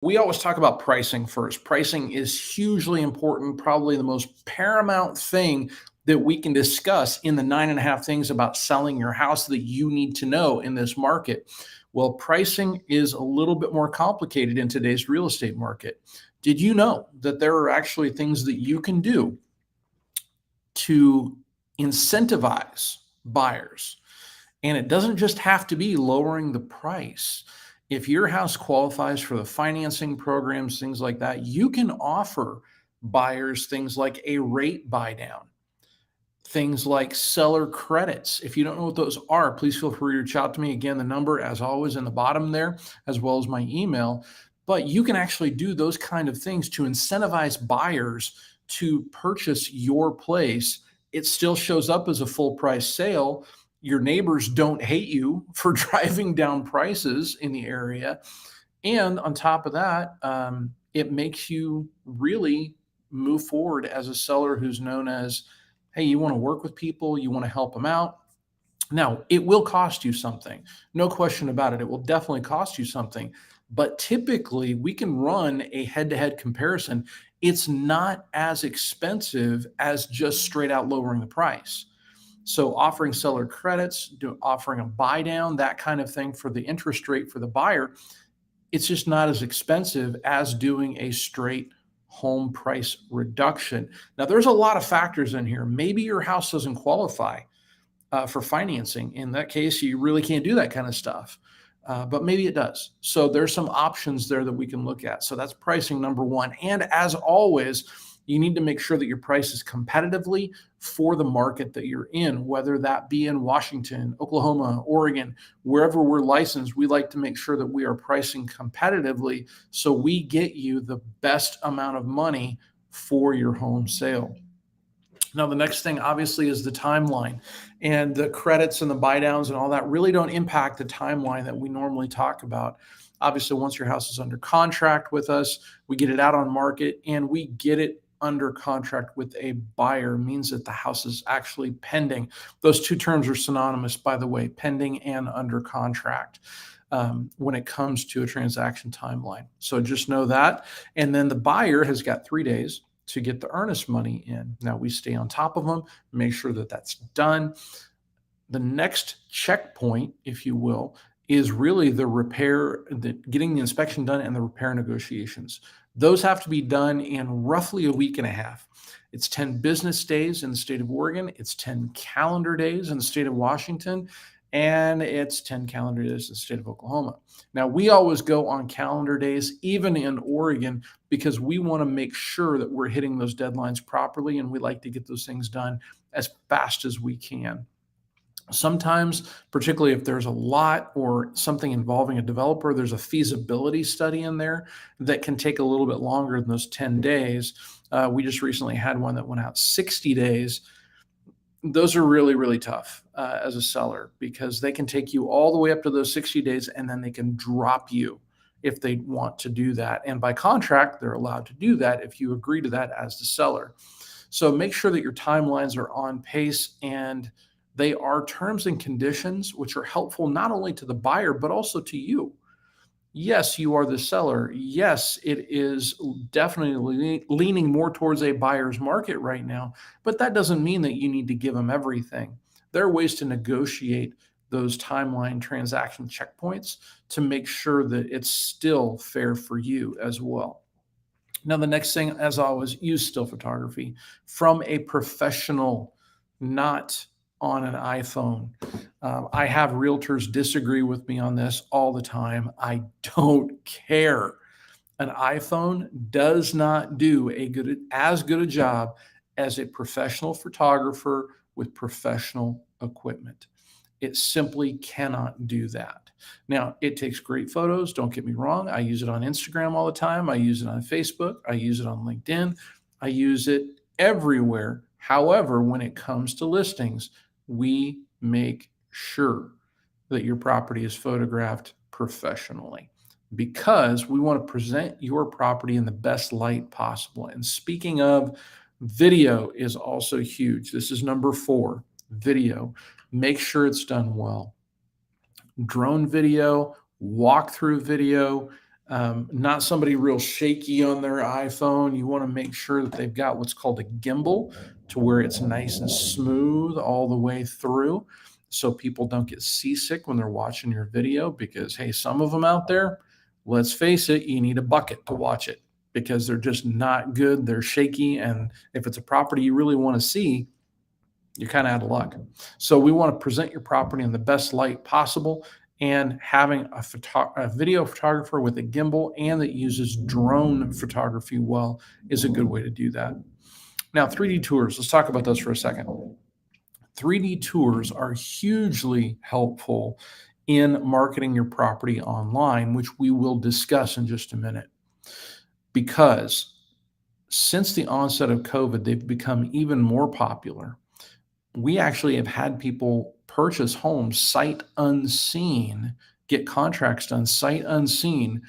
We always talk about pricing first. Pricing is hugely important, probably the most paramount thing that we can discuss in the 9.5 things about selling your house that you need to know in this market. Well, pricing is a little bit more complicated in today's real estate market. Did you know that there are actually things that you can do to incentivize buyers? And it doesn't just have to be lowering the price. If your house qualifies for the financing programs, things like that, you can offer buyers things like a rate buy down, things like seller credits. If you don't know what those are, please feel free to reach out to me. Again, the number, as always, in the bottom there, as well as my email. But you can actually do those kind of things to incentivize buyers to purchase your place. It still shows up as a full price sale. Your neighbors don't hate you for driving down prices in the area. And on top of that, it makes you really move forward as a seller who's known as, hey, you want to work with people, you want to help them out. Now, it will cost you something. No question about it. It will definitely cost you something. But typically, we can run a head to head comparison. It's not as expensive as just straight out lowering the price. So, offering seller credits, offering a buy down, that kind of thing for the interest rate for the buyer, it's just not as expensive as doing a straight home price reduction. Now, there's a lot of factors in here. Maybe your house doesn't qualify for financing. In that case, you really can't do that kind of stuff. But maybe it does. So there's some options there that we can look at. So that's pricing number one. And as always, you need to make sure that your price is competitively for the market that you're in, whether that be in Washington, Oklahoma, Oregon, wherever we're licensed. We like to make sure that we are pricing competitively so we get you the best amount of money for your home sale. Now, the next thing obviously is the timeline, and the credits and the buy downs and all that really don't impact the timeline that we normally talk about. Obviously, once your house is under contract with us, we get it out on market and we get it under contract with a buyer, means that the house is actually pending. Those two terms are synonymous, by the way, pending and under contract. When it comes to a transaction timeline. So just know that. And then the buyer has got 3 days to get the earnest money in. Now we stay on top of them, make sure that that's done. The next checkpoint, if you will, is really the repair, getting the inspection done and the repair negotiations. Those have to be done in roughly a week and a half. It's 10 business days in the state of Oregon. It's 10 calendar days in the state of Washington. And it's 10 calendar days in the state of Oklahoma. Now, we always go on calendar days, even in Oregon, because we want to make sure that we're hitting those deadlines properly, and we like to get those things done as fast as we can. Sometimes, particularly if there's a lot or something involving a developer, there's a feasibility study in there that can take a little bit longer than those 10 days. We just recently had one that went out 60 days. Those are really, really tough as a seller because they can take you all the way up to those 60 days and then they can drop you if they want to do that. And by contract, they're allowed to do that if you agree to that as the seller. So make sure that your timelines are on pace and they are terms and conditions, which are helpful not only to the buyer, but also to you. Yes, you are the seller. Yes, it is definitely leaning more towards a buyer's market right now, but that doesn't mean that you need to give them everything. There are ways to negotiate those timeline transaction checkpoints to make sure that it's still fair for you as well. Now, the next thing, as always, use still photography from a professional, not on an iPhone. I have realtors disagree with me on this all the time. I don't care. An iPhone does not do as good a job as a professional photographer with professional equipment. It simply cannot do that. Now, it takes great photos. Don't get me wrong. I use it on Instagram all the time. I use it on Facebook. I use it on LinkedIn. I use it everywhere. However, when it comes to listings, we make sure that your property is photographed professionally because we want to present your property in the best light possible. And speaking of, video is also huge. This is number 4, video. Make sure it's done well. Drone video, walkthrough video, not somebody real shaky on their iPhone. You want to make sure that they've got what's called a gimbal to where it's nice and smooth all the way through so people don't get seasick when they're watching your video because, hey, some of them out there, let's face it, you need a bucket to watch it because they're just not good. They're shaky. And if it's a property you really want to see, you're kind of out of luck. So we want to present your property in the best light possible, and having a video photographer with a gimbal and that uses drone photography well is a good way to do that. Now, 3D tours, let's talk about those for a second. 3D tours are hugely helpful in marketing your property online, which we will discuss in just a minute. Because since the onset of COVID, they've become even more popular. We actually have had people purchase homes sight unseen, get contracts done sight unseen,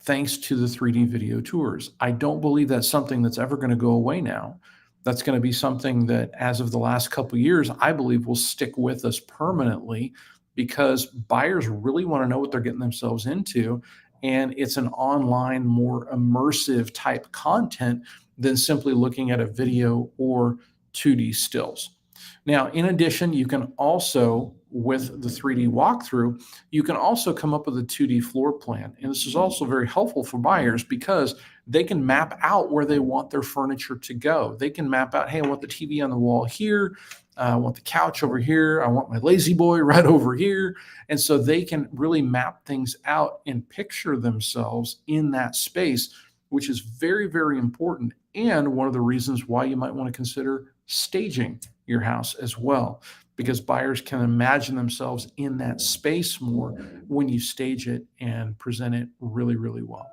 thanks to the 3D video tours. I don't believe that's something that's ever going to go away now. That's going to be something that, as of the last couple of years, I believe will stick with us permanently because buyers really want to know what they're getting themselves into. And it's an online, more immersive type content than simply looking at a video or 2D stills. Now, in addition, you can also, with the 3D walkthrough, you can also come up with a 2D floor plan. And this is also very helpful for buyers because they can map out where they want their furniture to go. They can map out, hey, I want the TV on the wall here. I want the couch over here. I want my lazy boy right over here. And so they can really map things out and picture themselves in that space, which is very, very important. And one of the reasons why you might want to consider staging your house as well, because buyers can imagine themselves in that space more when you stage it and present it really, really well.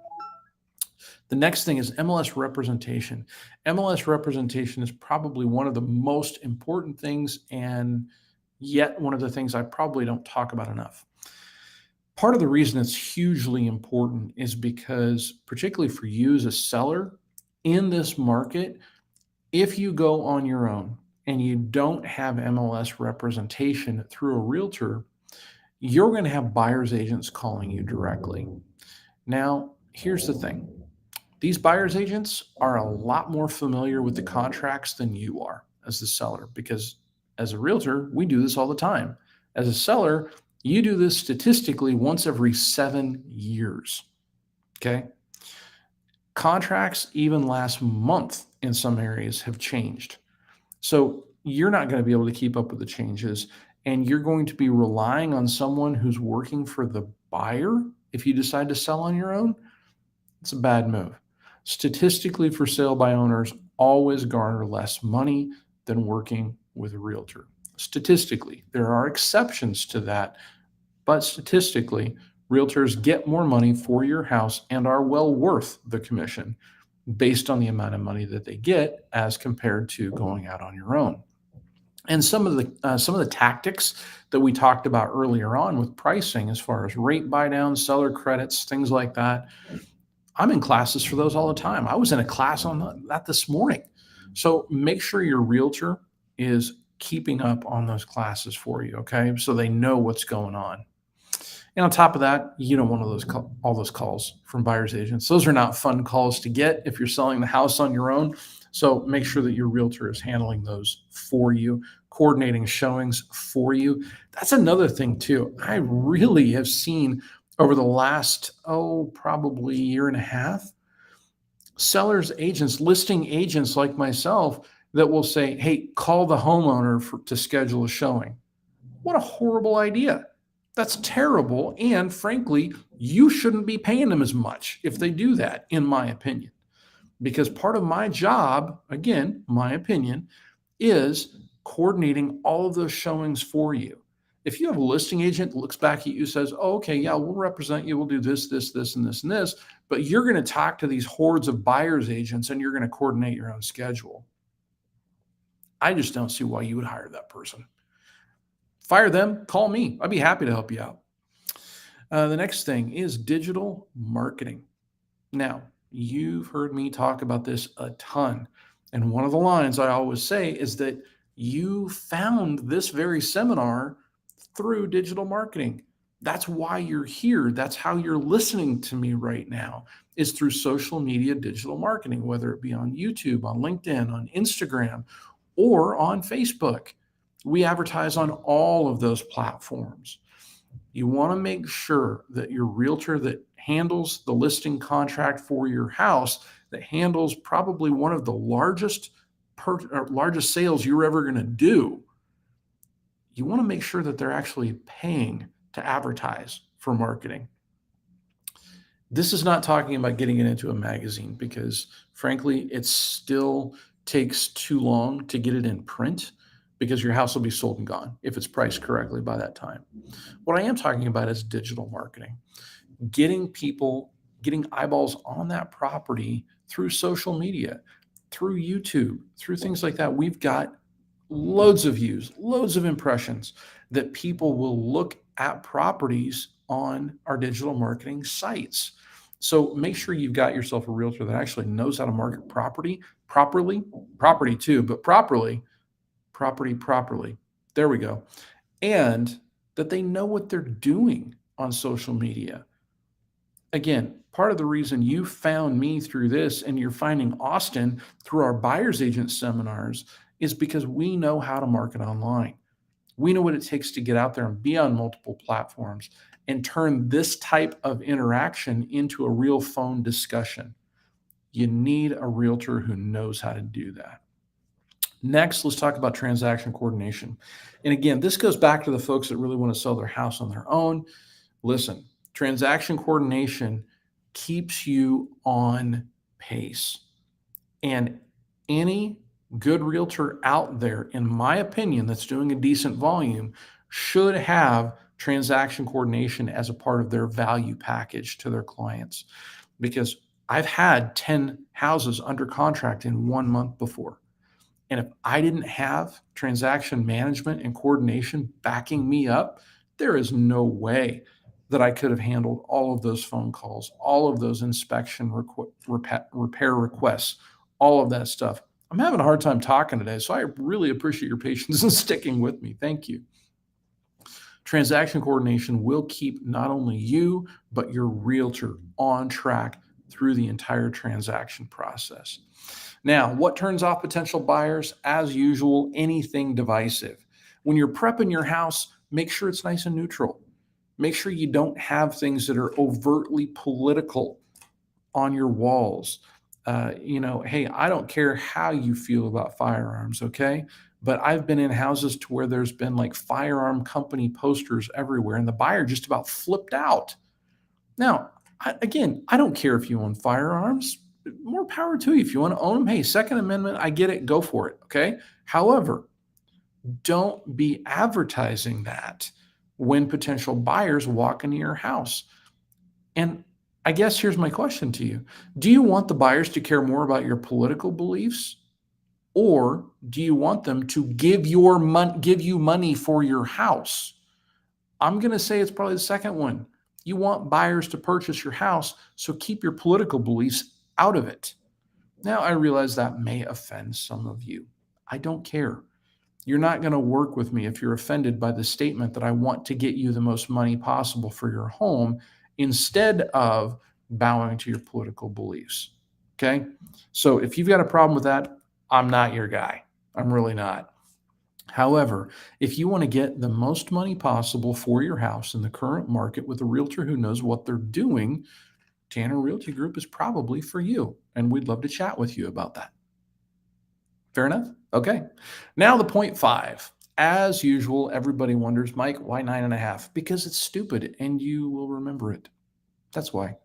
The next thing is MLS representation. MLS representation is probably one of the most important things, and yet one of the things I probably don't talk about enough. Part of the reason it's hugely important is because, particularly for you as a seller in this market, if you go on your own and you don't have MLS representation through a realtor, you're going to have buyer's agents calling you directly. Now, here's the thing. These buyer's agents are a lot more familiar with the contracts than you are as the seller, because as a realtor, we do this all the time. As a seller, you do this statistically once every 7 years. Okay. Contracts, even last month in some areas, have changed. So you're not going to be able to keep up with the changes, and you're going to be relying on someone who's working for the buyer. If you decide to sell on your own, it's a bad move. Statistically, for sale by owners, always garner less money than working with a realtor. Statistically, there are exceptions to that, but statistically, realtors get more money for your house and are well worth the commission based on the amount of money that they get as compared to going out on your own. And some of the tactics that we talked about earlier on with pricing, as far as rate buy down, seller credits, things like that, I'm in classes for those all the time. I was in a class on that this morning. So make sure your realtor is keeping up on those classes for you, okay? So they know what's going on. And on top of that, you don't want all those calls from buyer's agents. Those are not fun calls to get if you're selling the house on your own. So make sure that your realtor is handling those for you, coordinating showings for you. That's another thing too. I really have seen over the last, probably year and a half, sellers agents, listing agents like myself that will say, hey, call the homeowner to schedule a showing. What a horrible idea. That's terrible. And frankly, you shouldn't be paying them as much if they do that, in my opinion. Because part of my job, again, my opinion, is coordinating all of those showings for you. If you have a listing agent that looks back at you and says, okay, yeah, we'll represent you, we'll do this, this, this, and this, and this, but you're going to talk to these hordes of buyer's agents and you're going to coordinate your own schedule, I just don't see why you would hire that person. Fire them, call me. I'd be happy to help you out. The next thing is digital marketing. Now, you've heard me talk about this a ton. And one of the lines I always say is that you found this very seminar through digital marketing. That's why you're here. That's how you're listening to me right now, is through social media digital marketing, whether it be on YouTube, on LinkedIn, on Instagram, or on Facebook. We advertise on all of those platforms. You want to make sure that your realtor that handles the listing contract for your house, that handles probably one of the largest sales you're ever going to do, you want to make sure that they're actually paying to advertise for marketing. This is not talking about getting it into a magazine, because frankly, it still takes too long to get it in print, because your house will be sold and gone if it's priced correctly by that time. What I am talking about is digital marketing, getting eyeballs on that property through social media, through YouTube, through things like that. We've got loads of views, loads of impressions, that people will look at properties on our digital marketing sites. So make sure you've got yourself a realtor that actually knows how to market property properly, property too, but properly. There we go. And that they know what they're doing on social media. Again, part of the reason you found me through this and you're finding Austin through our buyer's agent seminars is because we know how to market online. We know what it takes to get out there and be on multiple platforms and turn this type of interaction into a real phone discussion. You need a realtor who knows how to do that. Next, let's talk about transaction coordination. And again, this goes back to the folks that really want to sell their house on their own. Listen, transaction coordination keeps you on pace. And any good realtor out there, in my opinion, that's doing a decent volume should have transaction coordination as a part of their value package to their clients. Because I've had 10 houses under contract in 1 month before. And if I didn't have transaction management and coordination backing me up, there is no way that I could have handled all of those phone calls, all of those inspection repair requests, all of that stuff. I'm having a hard time talking today, so I really appreciate your patience and sticking with me. Thank you. Transaction coordination will keep not only you, but your realtor on track through the entire transaction process. Now, what turns off potential buyers? As usual, anything divisive. When you're prepping your house, make sure it's nice and neutral. Make sure you don't have things that are overtly political on your walls. Hey, I don't care how you feel about firearms, okay? But I've been in houses to where there's been like firearm company posters everywhere, and the buyer just about flipped out. Now, I don't care if you own firearms. More power to you. If you want to own them, hey, Second Amendment, I get it. Go for it. Okay. However, don't be advertising that when potential buyers walk into your house. And I guess here's my question to you. Do you want the buyers to care more about your political beliefs, or do you want them to give you money for your house? I'm going to say it's probably the second one. You want buyers to purchase your house, so keep your political beliefs out of it. Now, I realize that may offend some of you. I don't care. You're not going to work with me if you're offended by the statement that I want to get you the most money possible for your home instead of bowing to your political beliefs. Okay? So if you've got a problem with that, I'm not your guy. I'm really not. However, if you want to get the most money possible for your house in the current market with a realtor who knows what they're doing, Tanner Realty Group is probably for you, and we'd love to chat with you about that. Fair enough? Okay. Now the point 5. As usual, everybody wonders, Mike, why 9.5? Because it's stupid, and you will remember it. That's why.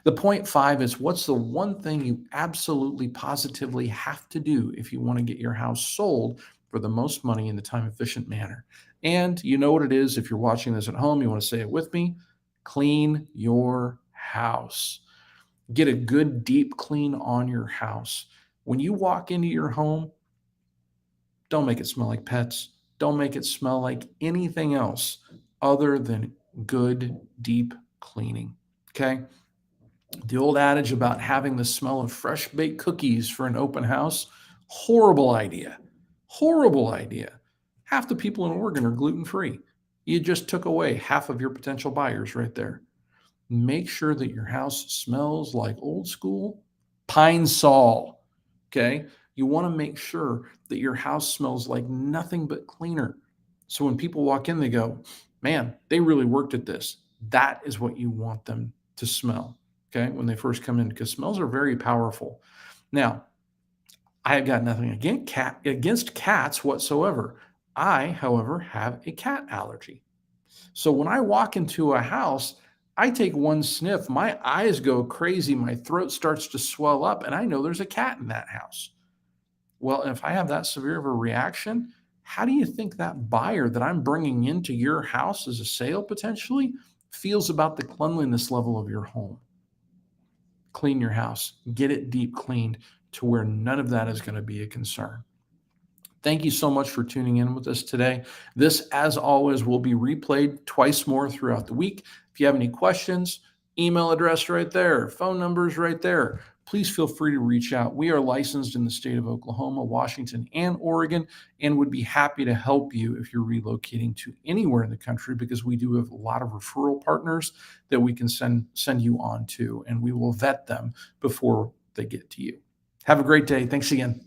The point 5 is, what's the one thing you absolutely positively have to do if you want to get your house sold for the most money in the time-efficient manner? And you know what it is. If you're watching this at home, you want to say it with me. Clean your house. Get a good deep clean on your house. When you walk into your home, don't make it smell like pets. Don't make it smell like anything else other than good deep cleaning. Okay? The old adage about having the smell of fresh baked cookies for an open house, horrible idea. Horrible idea. Half the people in Oregon are gluten-free. You just took away half of your potential buyers right there. Make sure that your house smells like old school Pine Sol. Okay. You want to make sure that your house smells like nothing but cleaner. So when people walk in, they go, man, they really worked at this. That is what you want them to smell. Okay. When they first come in, because smells are very powerful. Now, I have got nothing against cats whatsoever. I, however, have a cat allergy. So when I walk into a house, I take one sniff, my eyes go crazy, my throat starts to swell up, and I know there's a cat in that house. Well, if I have that severe of a reaction, how do you think that buyer that I'm bringing into your house as a sale potentially feels about the cleanliness level of your home? Clean your house, get it deep cleaned to where none of that is going to be a concern. Thank you so much for tuning in with us today. This, as always, will be replayed twice more throughout the week. If you have any questions, email address right there, phone numbers right there. Please feel free to reach out. We are licensed in the state of Oklahoma, Washington, and Oregon, and would be happy to help you if you're relocating to anywhere in the country because we do have a lot of referral partners that we can send you on to, and we will vet them before they get to you. Have a great day. Thanks again.